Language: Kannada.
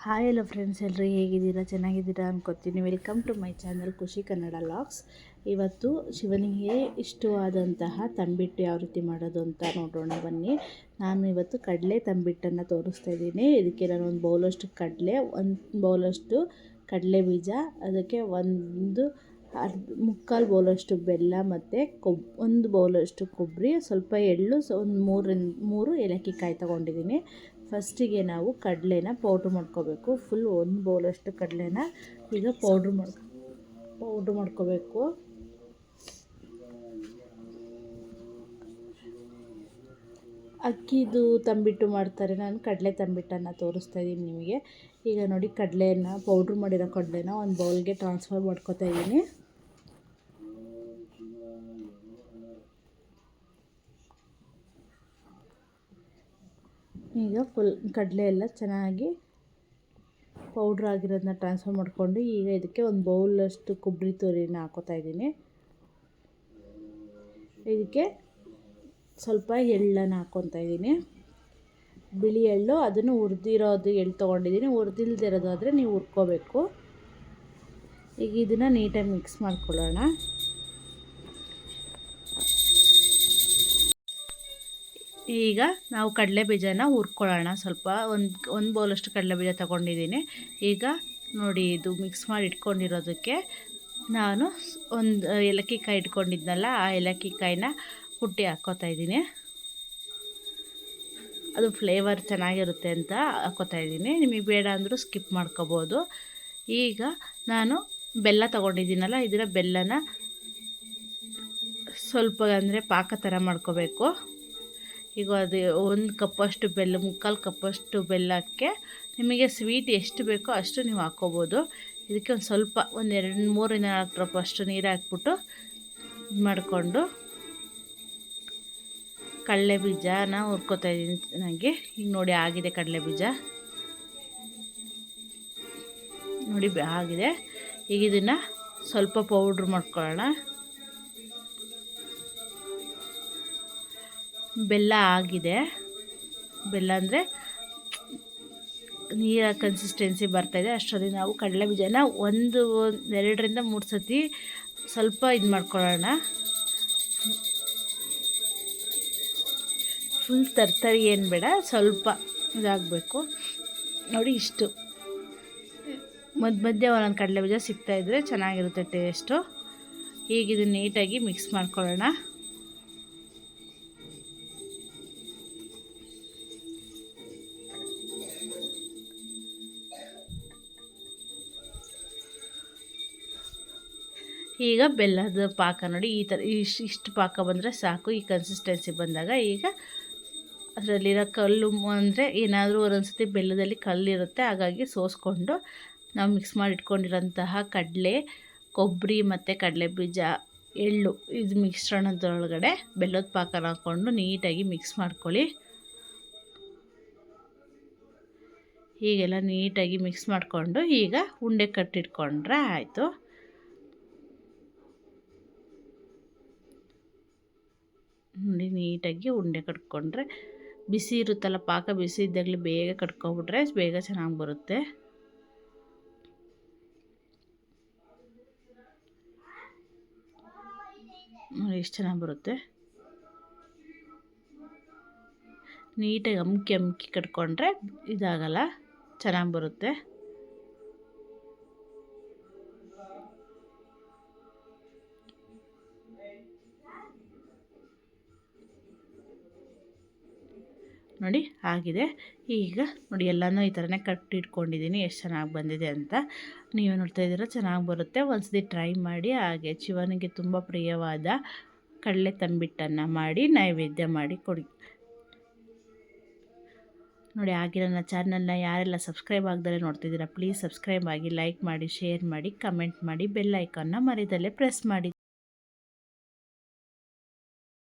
ಹಾಯ್ ಹಲೋ ಫ್ರೆಂಡ್ಸ್, ಎಲ್ಲರೂ ಹೇಗಿದ್ದೀರಾ? ಚೆನ್ನಾಗಿದ್ದೀರಾ ಅನ್ಕೋತೀನಿ. ವೆಲ್ಕಮ್ ಟು ಮೈ ಚಾನಲ್ ಖುಷಿ ಕನ್ನಡ ಲಾಗ್ಸ್. ಇವತ್ತು ಶಿವನಿಗೆ ಇಷ್ಟವಾದಂತಹ ತಂಬಿಟ್ಟು ಯಾವ ರೀತಿ ಮಾಡೋದು ಅಂತ ನೋಡೋಣ ಬನ್ನಿ. ನಾನು ಇವತ್ತು ಕಡಲೆ ತಂಬಿಟ್ಟನ್ನು ತೋರಿಸ್ತಾ ಇದ್ದೀನಿ. ಇದಕ್ಕೆ ನಾನು ಒಂದು ಬೌಲಷ್ಟು ಕಡಲೆ, ಒಂದು ಬೌಲಷ್ಟು ಕಡಲೆ ಬೀಜ, ಅದಕ್ಕೆ ಮುಕ್ಕಾಲು ಬೌಲಷ್ಟು ಬೆಲ್ಲ ಮತ್ತು ಒಂದು ಬೌಲಷ್ಟು ಕೊಬ್ಬರಿ, ಸ್ವಲ್ಪ ಎಳ್ಳು, ಒಂದು ಮೂರು ಏಲಕ್ಕಿ ಕಾಯಿ ತೊಗೊಂಡಿದ್ದೀನಿ. ಫಸ್ಟಿಗೆ ನಾವು ಕಡಲೆನ ಪೌಡ್ರ್ ಮಾಡ್ಕೋಬೇಕು. ಫುಲ್ ಒಂದು ಬೌಲಷ್ಟು ಕಡಲೆನ ಈಗ ಪೌಡ್ರ್ ಮಾಡ್ಕೋಬೇಕು. ಅಕ್ಕಿದು ತಂಬಿಟ್ಟು ಮಾಡ್ತಾರೆ, ನಾನು ಕಡಲೆ ತಂಬಿಟ್ಟನ್ನು ತೋರಿಸ್ತಾ ಇದ್ದೀನಿ ನಿಮಗೆ. ಈಗ ನೋಡಿ, ಪೌಡ್ರ್ ಮಾಡಿರೋ ಕಡಲೆನ ಒಂದು ಬೌಲ್ಗೆ ಟ್ರಾನ್ಸ್ಫರ್ ಮಾಡ್ಕೋತಾ ಇದ್ದೀನಿ. ಈಗ ಫುಲ್ ಕಡಲೆ ಎಲ್ಲ ಚೆನ್ನಾಗಿ ಪೌಡ್ರ್ ಆಗಿರೋದನ್ನ ಟ್ರಾನ್ಸ್ಫರ್ ಮಾಡಿಕೊಂಡು, ಈಗ ಇದಕ್ಕೆ ಒಂದು ಬೌಲಷ್ಟು ಕೊಬ್ಬರಿ ತುರಿನ ಹಾಕೋತಾ ಇದ್ದೀನಿ. ಇದಕ್ಕೆ ಸ್ವಲ್ಪ ಎಳ್ಳನ್ನು ಹಾಕ್ಕೊತಾ ಇದ್ದೀನಿ, ಬಿಳಿ ಎಳ್ಳು. ಅದನ್ನು ಹುರಿದಿರೋದು ಎಳ್ಳು ತೊಗೊಂಡಿದ್ದೀನಿ. ಹುರಿದಿಲ್ದಿರೋದಾದರೆ ನೀವು ಹುರ್ಕೋಬೇಕು. ಈಗ ಇದನ್ನು ನೀಟಾಗಿ ಮಿಕ್ಸ್ ಮಾಡ್ಕೊಳ್ಳೋಣ. ಈಗ ನಾವು ಕಡಲೆ ಬೀಜನ ಹುರ್ಕೊಳ್ಳೋಣ. ಸ್ವಲ್ಪ ಒಂದು ಬೌಲಷ್ಟು ಕಡಲೆ ಬೀಜ ತೊಗೊಂಡಿದ್ದೀನಿ. ಈಗ ನೋಡಿ, ಇದು ಮಿಕ್ಸ್ ಮಾಡಿ ಇಟ್ಕೊಂಡಿರೋದಕ್ಕೆ ನಾನು ಒಂದು ಏಲಕ್ಕಿ ಕಾಯಿ ಇಟ್ಕೊಂಡಿದ್ನಲ್ಲ, ಆ ಏಲಕ್ಕಿ ಕಾಯಿನ ಕುಟ್ಟಿ ಹಾಕ್ಕೋತಾ ಇದ್ದೀನಿ. ಅದು ಫ್ಲೇವರ್ ಚೆನ್ನಾಗಿರುತ್ತೆ ಅಂತ ಹಾಕ್ಕೋತಾ ಇದ್ದೀನಿ. ನಿಮಗೆ ಬೇಡ ಅಂದರೂ ಸ್ಕಿಪ್ ಮಾಡ್ಕೋಬೋದು. ಈಗ ನಾನು ಬೆಲ್ಲ ತೊಗೊಂಡಿದ್ದೀನಲ್ಲ, ಇದರ ಬೆಲ್ಲನ ಸ್ವಲ್ಪ ಅಂದರೆ ಪಾಕ ಥರ ಮಾಡ್ಕೋಬೇಕು. ಈಗ ಅದು ಒಂದು ಕಪ್ಪಷ್ಟು ಬೆಲ್ಲ, ಮುಕ್ಕಾಲು ಕಪ್ಪಷ್ಟು ಬೆಲ್ಲಕ್ಕೆ ನಿಮಗೆ ಸ್ವೀಟ್ ಎಷ್ಟು ಬೇಕೋ ಅಷ್ಟು ನೀವು ಹಾಕ್ಕೋಬೋದು. ಇದಕ್ಕೆ ಒಂದು ಸ್ವಲ್ಪ ಒಂದು 3-4 ಡ್ರಾಪ್ ಅಷ್ಟು ನೀರು ಹಾಕ್ಬಿಟ್ಟು ಇದು ಮಾಡಿಕೊಂಡು ಕಡಲೆ ಬೀಜನ ಹುರ್ಕೋತಾ ಇದ್ದೀನಿ ಚೆನ್ನಾಗಿ. ಈಗ ನೋಡಿ, ಆಗಿದೆ ಕಡಲೆ ಬೀಜ ನೋಡಿ, ಆಗಿದೆ. ಈಗ ಇದನ್ನು ಸ್ವಲ್ಪ ಪೌಡ್ರ್ ಮಾಡ್ಕೊಳ್ಳೋಣ. ಬೆಲ್ಲ ಆಗಿದೆ. ಬೆಲ್ಲ ಅಂದರೆ ನೀರ ಕನ್ಸಿಸ್ಟೆನ್ಸಿ ಬರ್ತಾಯಿದೆ. ಅಷ್ಟರಲ್ಲಿ ನಾವು ಕಡಲೆ ಬೀಜನ 2-3 ಸತಿ ಸ್ವಲ್ಪ ಇದು ಮಾಡ್ಕೊಳ್ಳೋಣ. ಫುಲ್ ತರ್ತರಿ ಏನು ಬೇಡ, ಸ್ವಲ್ಪ ಇದಾಗಬೇಕು ನೋಡಿ. ಇಷ್ಟು ಮಧ್ಯೆ ಒಂದೊಂದು ಕಡಲೆ ಬೀಜ ಸಿಗ್ತಾಯಿದ್ರೆ ಚೆನ್ನಾಗಿರುತ್ತೆ ಟೇಸ್ಟು. ಈಗ ಇದನ್ನು ನೀಟಾಗಿ ಮಿಕ್ಸ್ ಮಾಡ್ಕೊಳ್ಳೋಣ. ಈಗ ಬೆಲ್ಲದ ಪಾಕ ನೋಡಿ, ಈ ಥರ ಇಷ್ಟು ಪಾಕ ಬಂದರೆ ಸಾಕು. ಈ ಕನ್ಸಿಸ್ಟೆನ್ಸಿ ಬಂದಾಗ ಈಗ ಅದರಲ್ಲಿರೋ ಕಲ್ಲು ಅಂದರೆ ಏನಾದರೂ ಒಂದೊಂದು ಸತಿ ಬೆಲ್ಲದಲ್ಲಿ ಕಲ್ಲಿರುತ್ತೆ, ಹಾಗಾಗಿ ಸೋಸ್ಕೊಂಡು ನಾವು ಮಿಕ್ಸ್ ಮಾಡಿ ಇಟ್ಕೊಂಡಿರೋಂತಹ ಕಡಲೆ, ಕೊಬ್ಬರಿ ಮತ್ತು ಕಡಲೆ ಬೀಜ, ಎಳ್ಳು, ಇದು ಮಿಶ್ರಣದೊಳಗಡೆ ಬೆಲ್ಲದ ಪಾಕನ ಹಾಕ್ಕೊಂಡು ನೀಟಾಗಿ ಮಿಕ್ಸ್ ಮಾಡ್ಕೊಳ್ಳಿ. ಹೀಗೆಲ್ಲ ನೀಟಾಗಿ ಮಿಕ್ಸ್ ಮಾಡಿಕೊಂಡು ಈಗ ಉಂಡೆ ಕಟ್ಟಿಟ್ಕೊಂಡ್ರೆ ಆಯಿತು. ನೋಡಿ, ನೀಟಾಗಿ ಉಂಡೆ ಕಟ್ಕೊಂಡ್ರೆ, ಬಿಸಿ ಇರುತ್ತಲ್ಲ ಪಾಕ, ಬಿಸಿ ಇದ್ದಾಗಲೇ ಬೇಗ ಕಟ್ಕೊಬಿಟ್ರೆ ಬೇಗ ಚೆನ್ನಾಗಿ ಬರುತ್ತೆ. ನೋಡಿ ಎಷ್ಟು ಚೆನ್ನಾಗಿ ಬರುತ್ತೆ. ನೀಟಾಗಿ ಅಮ್ಕಿ ಕಟ್ಕೊಂಡ್ರೆ ಇದಾಗಲ್ಲ, ಚೆನ್ನಾಗಿ ಬರುತ್ತೆ. ನೋಡಿ, ಆಗಿದೆ. ಈಗ ನೋಡಿ, ಎಲ್ಲನೂ ಈ ಥರನೇ ಕಟ್ಟಿಟ್ಕೊಂಡಿದ್ದೀನಿ. ಎಷ್ಟು ಚೆನ್ನಾಗಿ ಬಂದಿದೆ ಅಂತ ನೀವು ನೋಡ್ತಾ ಇದ್ದೀರಾ. ಚೆನ್ನಾಗಿ ಬರುತ್ತೆ. ಒಂದ್ಸತಿ ಟ್ರೈ ಮಾಡಿ. ಹಾಗೆ ಶಿವನಿಗೆ ತುಂಬ ಪ್ರಿಯವಾದ ಕಡಲೆ ತಂಬಿಟ್ಟನ್ನು ಮಾಡಿ ನೈವೇದ್ಯ ಮಾಡಿ ಕೊಡಿ. ನೋಡಿ, ಹಾಗೆ ನನ್ನ ಚಾನಲ್ನ ಯಾರೆಲ್ಲ ಸಬ್ಸ್ಕ್ರೈಬ್ ಆಗದಲ್ಲೇ ನೋಡ್ತಿದ್ದೀರಾ, ಪ್ಲೀಸ್ ಸಬ್ಸ್ಕ್ರೈಬ್ ಆಗಿ, ಲೈಕ್ ಮಾಡಿ, ಶೇರ್ ಮಾಡಿ, ಕಮೆಂಟ್ ಮಾಡಿ, ಬೆಲ್ ಐಕಾನ್ನ ಮರಿದಲ್ಲೇ ಪ್ರೆಸ್ ಮಾಡಿ.